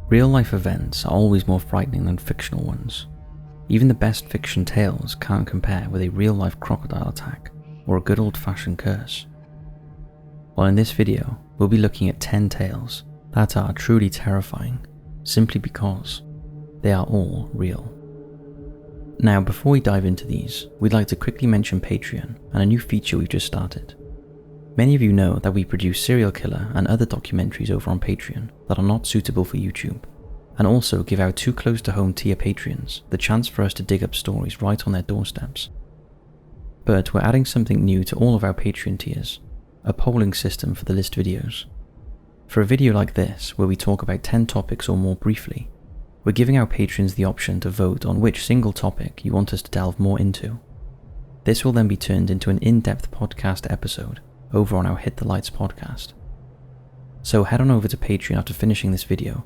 Real-life events are always more frightening than fictional ones. Even the best fiction tales can't compare with a real-life crocodile attack or a good old-fashioned curse. Well, in this video, we'll be looking at 10 tales that are truly terrifying, simply because they are all real. Now, before we dive into these, we'd like to quickly mention Patreon and a new feature we've just started. Many of you know that we produce serial killer and other documentaries over on Patreon that are not suitable for YouTube, and also give our too close to home tier Patreons the chance for us to dig up stories right on their doorsteps. But we're adding something new to all of our Patreon tiers, a polling system for the list videos. For a video like this, where we talk about 10 topics or more briefly, we're giving our patrons the option to vote on which single topic you want us to delve more into. This will then be turned into an in-depth podcast episode over on our Hit the Lights podcast. So head on over to Patreon after finishing this video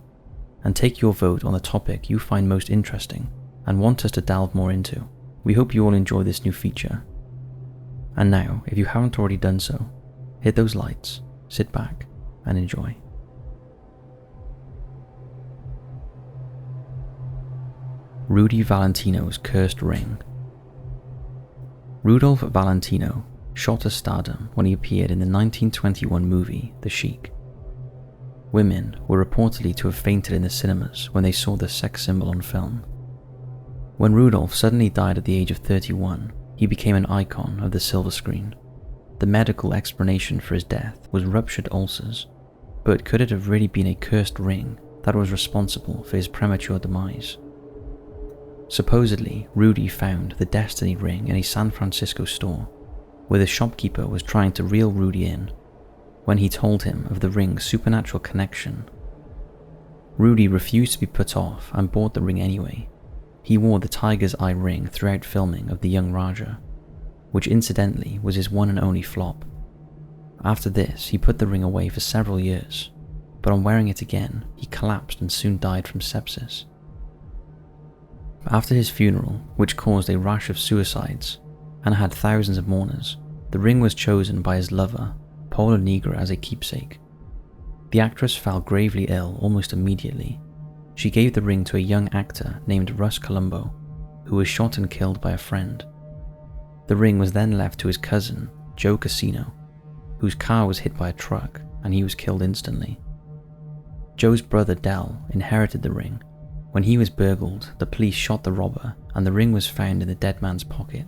and take your vote on the topic you find most interesting and want us to delve more into. We hope you all enjoy this new feature. And now, if you haven't already done so, hit those lights, sit back, and enjoy. Rudy Valentino's Cursed Ring. Rudolph Valentino shot to stardom when he appeared in the 1921 movie The Sheik. Women were reportedly to have fainted in the cinemas when they saw the sex symbol on film. When Rudolph suddenly died at the age of 31, he became an icon of the silver screen. The medical explanation for his death was ruptured ulcers, but could it have really been a cursed ring that was responsible for his premature demise? Supposedly, Rudy found the Destiny ring in a San Francisco store, where the shopkeeper was trying to reel Rudy in when he told him of the ring's supernatural connection. Rudy refused to be put off and bought the ring anyway. He wore the tiger's eye ring throughout filming of The Young Raja, which incidentally was his one and only flop. After this, he put the ring away for several years, but on wearing it again, he collapsed and soon died from sepsis. After his funeral, which caused a rash of suicides and had thousands of mourners, the ring was chosen by his lover, Paula Negra, as a keepsake. The actress fell gravely ill almost immediately. She gave the ring to a young actor named Russ Columbo, who was shot and killed by a friend. The ring was then left to his cousin, Joe Casino, whose car was hit by a truck and he was killed instantly. Joe's brother Del inherited the ring. When he was burgled, the police shot the robber and the ring was found in the dead man's pocket.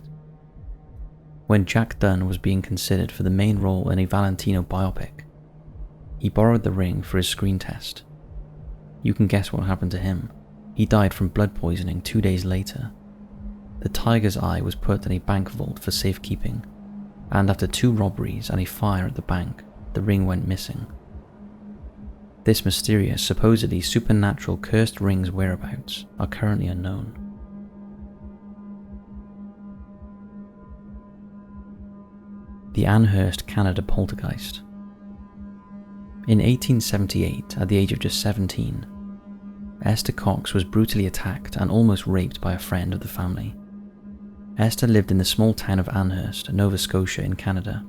When Jack Dunn was being considered for the main role in a Valentino biopic, he borrowed the ring for his screen test. You can guess what happened to him. He died from blood poisoning 2 days later. The tiger's eye was put in a bank vault for safekeeping, and after 2 robberies and a fire at the bank, the ring went missing. This mysterious, supposedly supernatural cursed ring's whereabouts are currently unknown. The Amherst, Canada Poltergeist. In 1878, at the age of just 17, Esther Cox was brutally attacked and almost raped by a friend of the family. Esther lived in the small town of Amherst, Nova Scotia in Canada,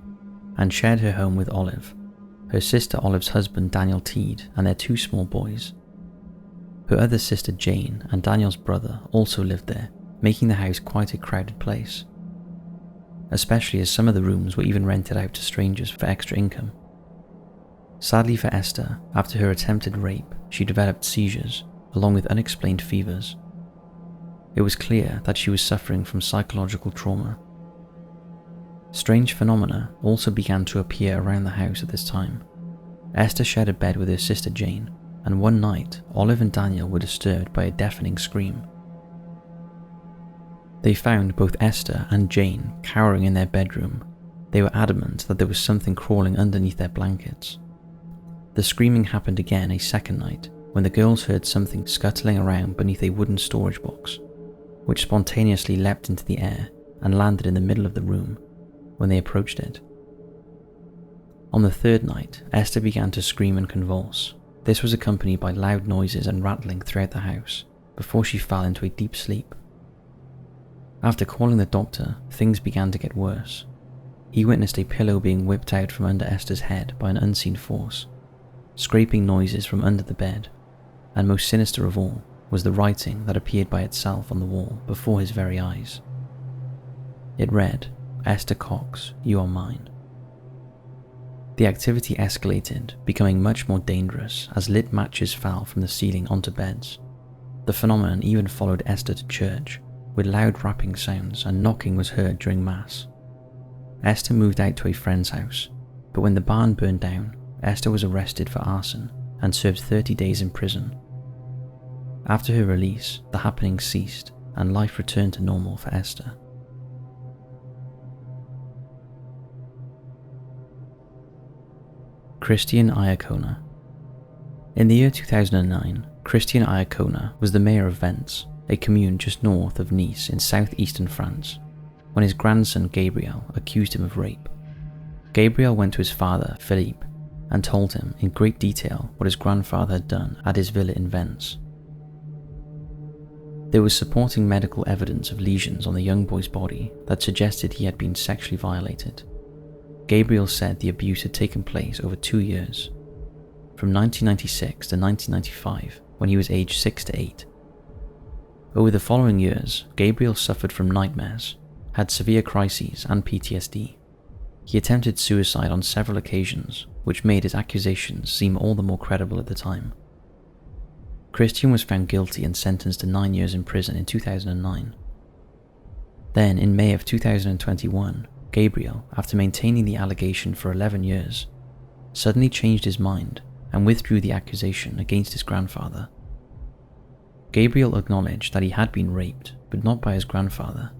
and shared her home with Olive, her sister Olive's husband Daniel Teed, and their 2 small boys. Her other sister Jane and Daniel's brother also lived there, making the house quite a crowded place, especially as some of the rooms were even rented out to strangers for extra income. Sadly for Esther, after her attempted rape, she developed seizures, along with unexplained fevers. It was clear that she was suffering from psychological trauma. Strange phenomena also began to appear around the house at this time. Esther shared a bed with her sister Jane, and one night, Olive and Daniel were disturbed by a deafening scream. They found both Esther and Jane cowering in their bedroom. They were adamant that there was something crawling underneath their blankets. The screaming happened again a second night, when the girls heard something scuttling around beneath a wooden storage box, which spontaneously leapt into the air and landed in the middle of the room when they approached it. On the third night, Esther began to scream and convulse. This was accompanied by loud noises and rattling throughout the house, before she fell into a deep sleep. After calling the doctor, things began to get worse. He witnessed a pillow being whipped out from under Esther's head by an unseen force, scraping noises from under the bed, and most sinister of all was the writing that appeared by itself on the wall before his very eyes. It read, "Esther Cox, you are mine." The activity escalated, becoming much more dangerous as lit matches fell from the ceiling onto beds. The phenomenon even followed Esther to church, with loud rapping sounds and knocking was heard during Mass. Esther moved out to a friend's house, but when the barn burned down, Esther was arrested for arson and served 30 days in prison. After her release, the happenings ceased and life returned to normal for Esther. Christian Iancona. In the year 2009, Christian Iancona was the mayor of Vence, a commune just north of Nice in southeastern France, when his grandson Gabriel accused him of rape. Gabriel went to his father, Philippe, and told him in great detail what his grandfather had done at his villa in Vence. There was supporting medical evidence of lesions on the young boy's body that suggested he had been sexually violated. Gabriel said the abuse had taken place over 2 years, from 1996 to 1995, when he was aged 6 to 8. Over the following years, Gabriel suffered from nightmares, had severe crises and PTSD. He attempted suicide on several occasions, which made his accusations seem all the more credible at the time. Christian was found guilty and sentenced to 9 years in prison in 2009. Then, in May of 2021, Gabriel, after maintaining the allegation for 11 years, suddenly changed his mind and withdrew the accusation against his grandfather. Gabriel acknowledged that he had been raped, but not by his grandfather.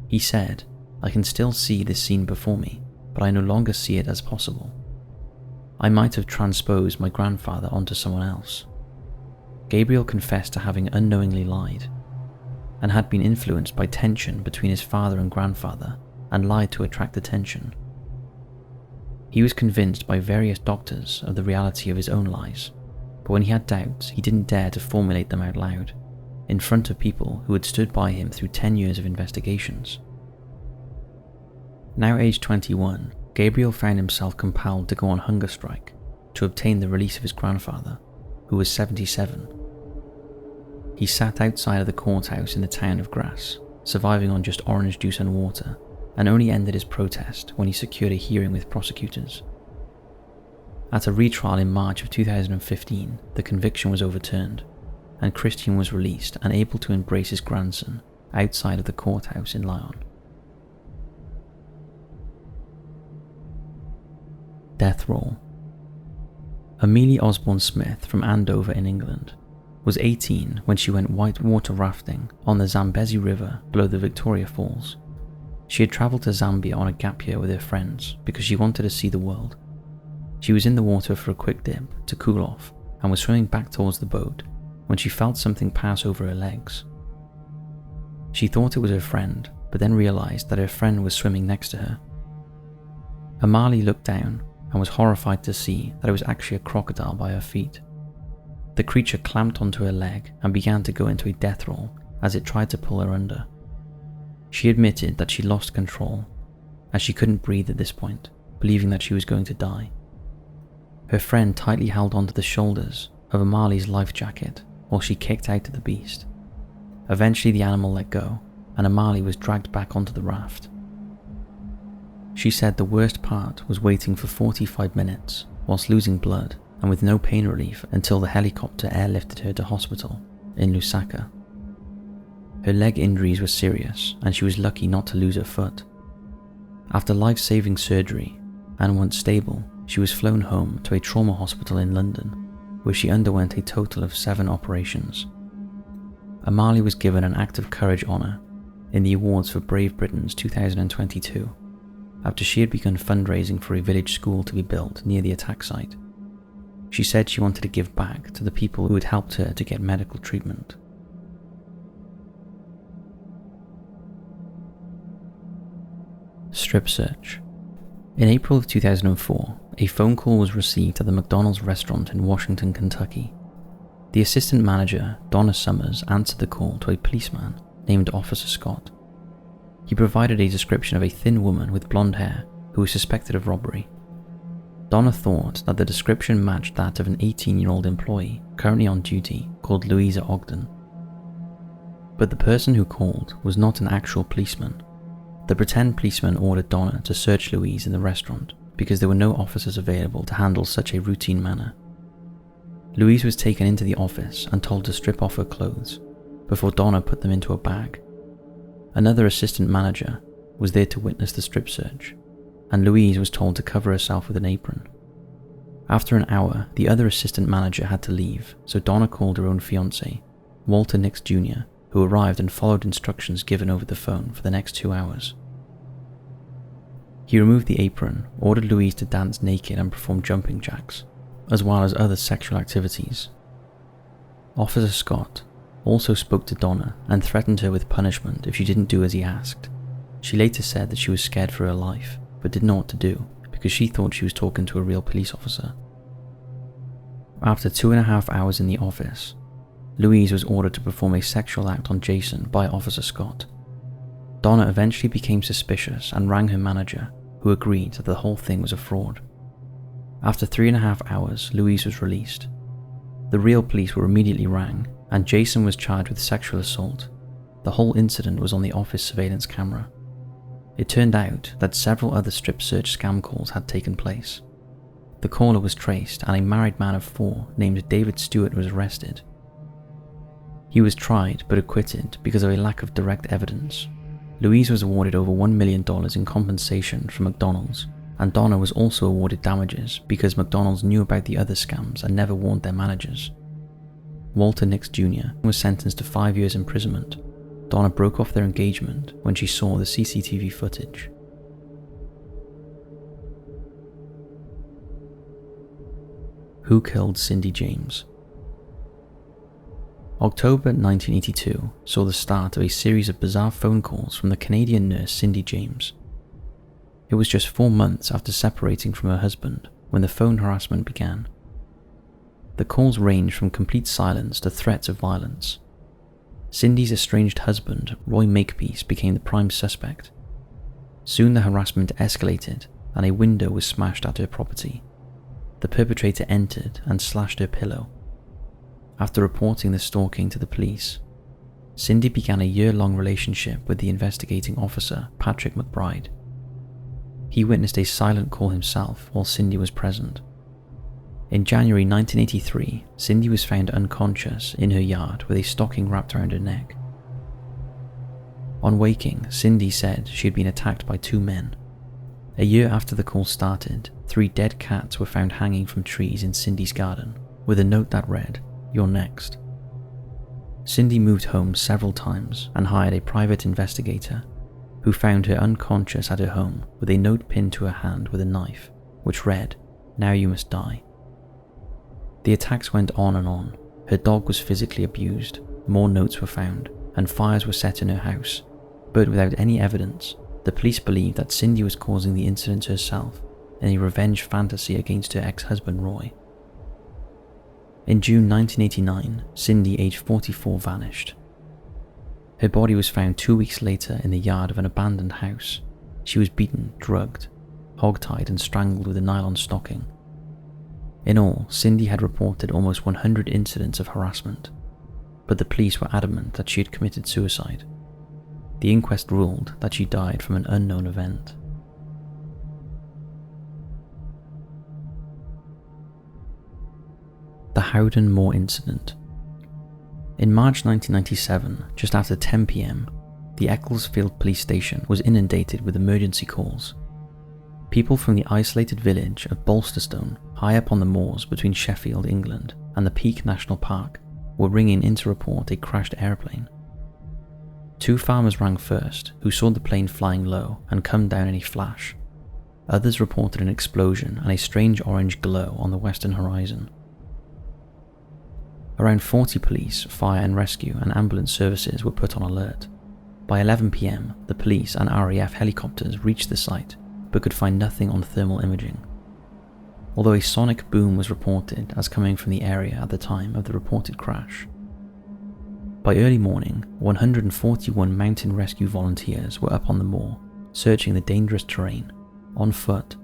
He said, "I can still see this scene before me, but I no longer see it as possible. I might have transposed my grandfather onto someone else." Gabriel confessed to having unknowingly lied, and had been influenced by tension between his father and grandfather, and lied to attract attention. He was convinced by various doctors of the reality of his own lies, but when he had doubts, he didn't dare to formulate them out loud, in front of people who had stood by him through 10 years of investigations. Now aged 21, Gabriel found himself compelled to go on hunger strike to obtain the release of his grandfather, who was 77. He sat outside of the courthouse in the town of Grasse, surviving on just orange juice and water, and only ended his protest when he secured a hearing with prosecutors. At a retrial in March of 2015, the conviction was overturned, and Christian was released and able to embrace his grandson outside of the courthouse in Lyon. Death roll. Amelia Osborne Smith from Andover in England was 18 when she went whitewater rafting on the Zambezi River below the Victoria Falls. She had travelled to Zambia on a gap year with her friends because she wanted to see the world. She was in the water for a quick dip to cool off and was swimming back towards the boat when she felt something pass over her legs. She thought it was her friend, but then realised that her friend was swimming next to her. Amali looked down and was horrified to see that it was actually a crocodile by her feet. The creature clamped onto her leg and began to go into a death roll as it tried to pull her under. She admitted that she lost control, as she couldn't breathe at this point, believing that she was going to die. Her friend tightly held onto the shoulders of Amali's life jacket while she kicked out at the beast. Eventually the animal let go, and Amali was dragged back onto the raft. She said the worst part was waiting for 45 minutes whilst losing blood and with no pain relief until the helicopter airlifted her to hospital in Lusaka. Her leg injuries were serious and she was lucky not to lose her foot. After life-saving surgery, and once stable, she was flown home to a trauma hospital in London, where she underwent a total of 7 operations. Amali was given an Act of Courage honour in the Awards for Brave Britons 2022, after she had begun fundraising for a village school to be built near the attack site. She said she wanted to give back to the people who had helped her to get medical treatment. Strip search. In April of 2004, a phone call was received at the McDonald's restaurant in Washington, Kentucky. The assistant manager, Donna Summers, answered the call to a policeman named Officer Scott. He provided a description of a thin woman with blonde hair who was suspected of robbery. Donna thought that the description matched that of an 18-year-old employee currently on duty called Louisa Ogden. But the person who called was not an actual policeman. The pretend policeman ordered Donna to search Louise in the restaurant because there were no officers available to handle such a routine manner. Louise was taken into the office and told to strip off her clothes before Donna put them into a bag. Another assistant manager was there to witness the strip search, and Louise was told to cover herself with an apron. After an hour, the other assistant manager had to leave, so Donna called her own fiancé, Walter Nix Jr., who arrived and followed instructions given over the phone for the next 2 hours. He removed the apron, ordered Louise to dance naked and perform jumping jacks, as well as other sexual activities. Officer Scott also spoke to Donna and threatened her with punishment if she didn't do as he asked. She later said that she was scared for her life, but didn't know what to do because she thought she was talking to a real police officer. After 2.5 hours in the office, Louise was ordered to perform a sexual act on Jason by Officer Scott. Donna eventually became suspicious and rang her manager, who agreed that the whole thing was a fraud. After 3.5 hours, Louise was released. The real police were immediately rang, and Jason was charged with sexual assault. The whole incident was on the office surveillance camera. It turned out that several other strip search scam calls had taken place. The caller was traced, and a married man of 4 named David Stewart was arrested. He was tried but acquitted because of a lack of direct evidence. Louise was awarded over $1 million in compensation from McDonald's, and Donna was also awarded damages because McDonald's knew about the other scams and never warned their managers. Walter Nix Jr. was sentenced to 5 years imprisonment. Donna broke off their engagement when she saw the CCTV footage. Who killed Cindy James? October 1982 saw the start of a series of bizarre phone calls from the Canadian nurse Cindy James. It was just 4 months after separating from her husband when the phone harassment began. The calls ranged from complete silence to threats of violence. Cindy's estranged husband, Roy Makepeace, became the prime suspect. Soon the harassment escalated and a window was smashed at her property. The perpetrator entered and slashed her pillow. After reporting the stalking to the police, Cindy began a year-long relationship with the investigating officer, Patrick McBride. He witnessed a silent call himself while Cindy was present. In January 1983, Cindy was found unconscious in her yard with a stocking wrapped around her neck. On waking, Cindy said she had been attacked by 2 men. A year after the call started, 3 dead cats were found hanging from trees in Cindy's garden, with a note that read, "You're next." Cindy moved home several times and hired a private investigator who found her unconscious at her home with a note pinned to her hand with a knife, which read, "Now you must die." The attacks went on and on. Her dog was physically abused, more notes were found, and fires were set in her house. But without any evidence, the police believed that Cindy was causing the incidents herself in a revenge fantasy against her ex-husband Roy. In June 1989, Cindy, aged 44, vanished. Her body was found 2 weeks later in the yard of an abandoned house. She was beaten, drugged, hogtied and strangled with a nylon stocking. In all, Cindy had reported almost 100 incidents of harassment, but the police were adamant that she had committed suicide. The inquest ruled that she died from an unknown event. The Howden Moor incident. In March 1997, just after 10 p.m, the Ecclesfield police station was inundated with emergency calls. People from the isolated village of Bolsterstone, high up on the moors between Sheffield, England, and the Peak National Park, were ringing in to report a crashed airplane. 2 farmers rang first, who saw the plane flying low and come down in a flash. Others reported an explosion and a strange orange glow on the western horizon. Around 40 police, fire and rescue and ambulance services were put on alert. By 11 p.m, the police and RAF helicopters reached the site, but could find nothing on thermal imaging. Although a sonic boom was reported as coming from the area at the time of the reported crash. By early morning, 141 mountain rescue volunteers were up on the moor, searching the dangerous terrain, on foot,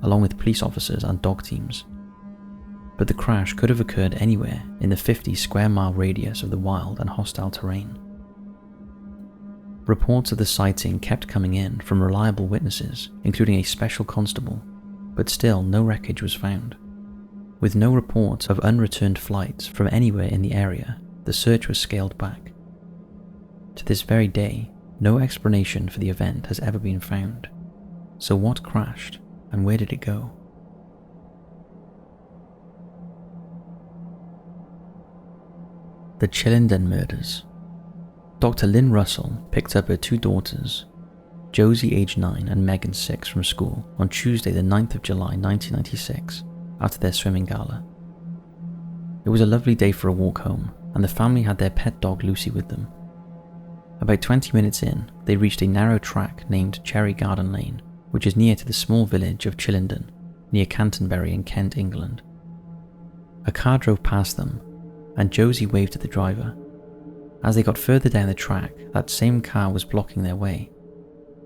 along with police officers and dog teams. But the crash could have occurred anywhere in the 50 square mile radius of the wild and hostile terrain. Reports of the sighting kept coming in from reliable witnesses, including a special constable, but still no wreckage was found. With no reports of unreturned flights from anywhere in the area, the search was scaled back. To this very day, no explanation for the event has ever been found. So what crashed, and where did it go? The Chillenden Murders. Dr. Lynn Russell picked up her two daughters, Josie age 9 and Megan 6, from school on Tuesday the 9th of July 1996 after their swimming gala. It was a lovely day for a walk home, and the family had their pet dog Lucy with them. About 20 minutes in, they reached a narrow track named Cherry Garden Lane, which is near to the small village of Chillenden, near Canterbury in Kent, England. A car drove past them, and Josie waved at the driver. As they got further down the track, that same car was blocking their way.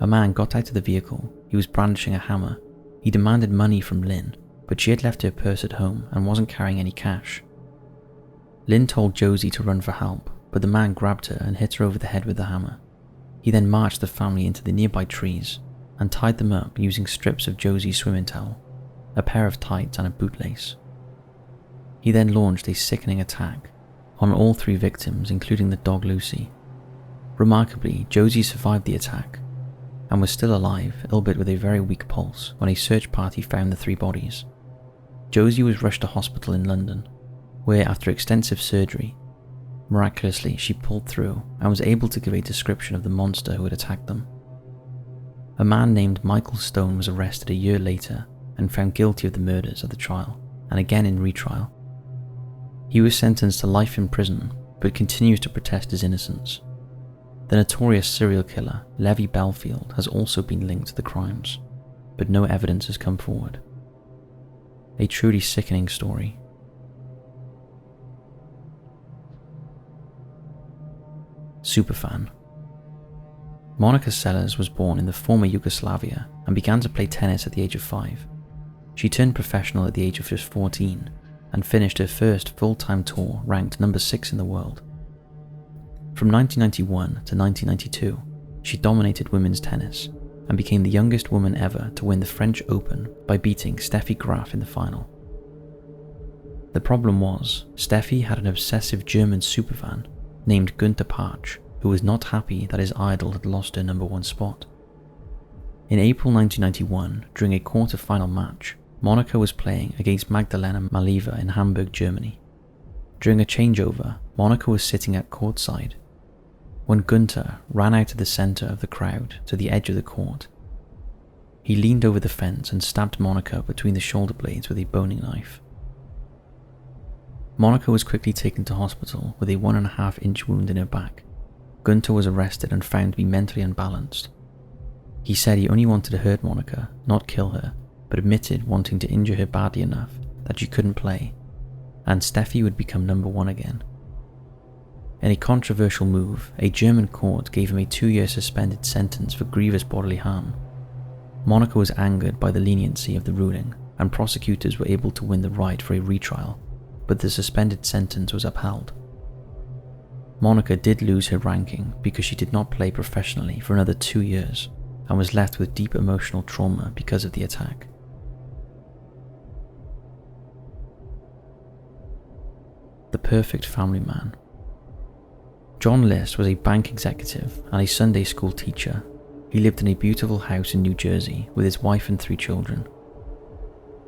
A man got out of the vehicle. He was brandishing a hammer. He demanded money from Lynn, but she had left her purse at home and wasn't carrying any cash. Lynn told Josie to run for help, but the man grabbed her and hit her over the head with the hammer. He then marched the family into the nearby trees and tied them up using strips of Josie's swimming towel, a pair of tights and a bootlace. He then launched a sickening attack on all three victims, including the dog Lucy. Remarkably, Josie survived the attack and was still alive, albeit with a very weak pulse, when a search party found the three bodies. Josie was rushed to hospital in London, where after extensive surgery, miraculously she pulled through and was able to give a description of the monster who had attacked them. A man named Michael Stone was arrested a year later and found guilty of the murders at the trial, and again in retrial. He was sentenced to life in prison, but continues to protest his innocence. The notorious serial killer, Levi Belfield, has also been linked to the crimes, but no evidence has come forward. A truly sickening story. Superfan. Monica Sellers was born in the former Yugoslavia and began to play tennis at the age of 5. She turned professional at the age of just 14 and finished her first full-time tour ranked number 6 in the world. From 1991 to 1992, she dominated women's tennis and became the youngest woman ever to win the French Open by beating Steffi Graf in the final. The problem was, Steffi had an obsessive German superfan named Günther Parch, who was not happy that his idol had lost her number 1 spot. In April 1991, during a quarter-final match, Monica was playing against Magdalena Malieva in Hamburg, Germany. During a changeover, Monica was sitting at courtside when Günther ran out of the center of the crowd to the edge of the court. He leaned over the fence and stabbed Monica between the shoulder blades with a boning knife. Monica was quickly taken to hospital with a 1.5-inch wound in her back. Günther was arrested and found to be mentally unbalanced. He said he only wanted to hurt Monica, not kill her, but admitted wanting to injure her badly enough that she couldn't play, and Steffi would become number 1 again. In a controversial move, a German court gave him a 2-year suspended sentence for grievous bodily harm. Monica was angered by the leniency of the ruling, and prosecutors were able to win the right for a retrial, but the suspended sentence was upheld. Monica did lose her ranking because she did not play professionally for another 2 years and was left with deep emotional trauma because of the attack. The perfect family man. John List was a bank executive and a Sunday school teacher. He lived in a beautiful house in New Jersey with his wife and 3 children.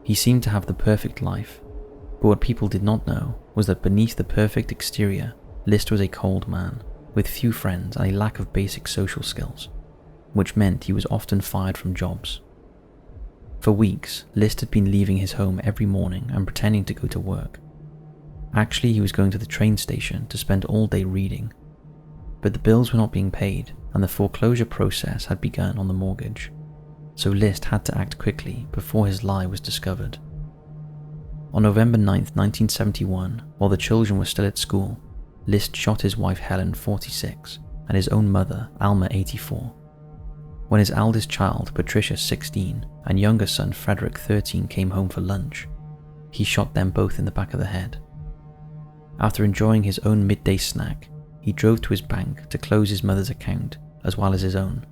He seemed to have the perfect life, but what people did not know was that beneath the perfect exterior, List was a cold man, with few friends and a lack of basic social skills, which meant he was often fired from jobs. For weeks, List had been leaving his home every morning and pretending to go to work. Actually, he was going to the train station to spend all day reading, but the bills were not being paid and the foreclosure process had begun on the mortgage, so List had to act quickly before his lie was discovered. On November 9th, 1971, while the children were still at school, List shot his wife Helen, 46, and his own mother, Alma, 84. When his eldest child, Patricia 16, and younger son, Frederick 13, came home for lunch, he shot them both in the back of the head. After enjoying his own midday snack, he drove to his bank to close his mother's account as well as his own.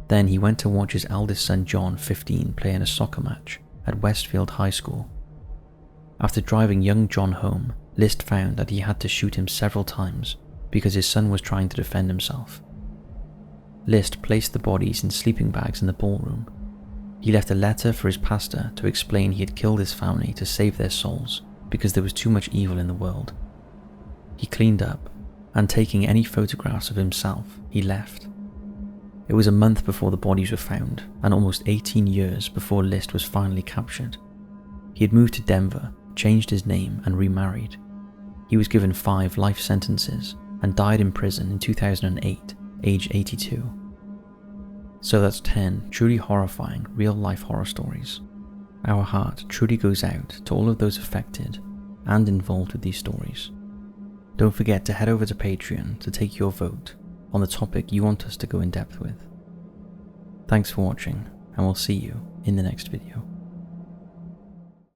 Then he went to watch his eldest son, John 15, play in a soccer match at Westfield High School. After driving young John home, List found that he had to shoot him several times because his son was trying to defend himself. List placed the bodies in sleeping bags in the ballroom. He left a letter for his pastor to explain he had killed his family to save their souls because there was too much evil in the world. He cleaned up, and taking any photographs of himself, he left. It was a month before the bodies were found, and almost 18 years before List was finally captured. He had moved to Denver, changed his name, and remarried. He was given 5 life sentences and died in prison in 2008, age 82. So that's 10 truly horrifying real-life horror stories. Our heart truly goes out to all of those affected and involved with these stories. Don't forget to head over to Patreon to take your vote on the topic you want us to go in depth with. Thanks for watching, and we'll see you in the next video.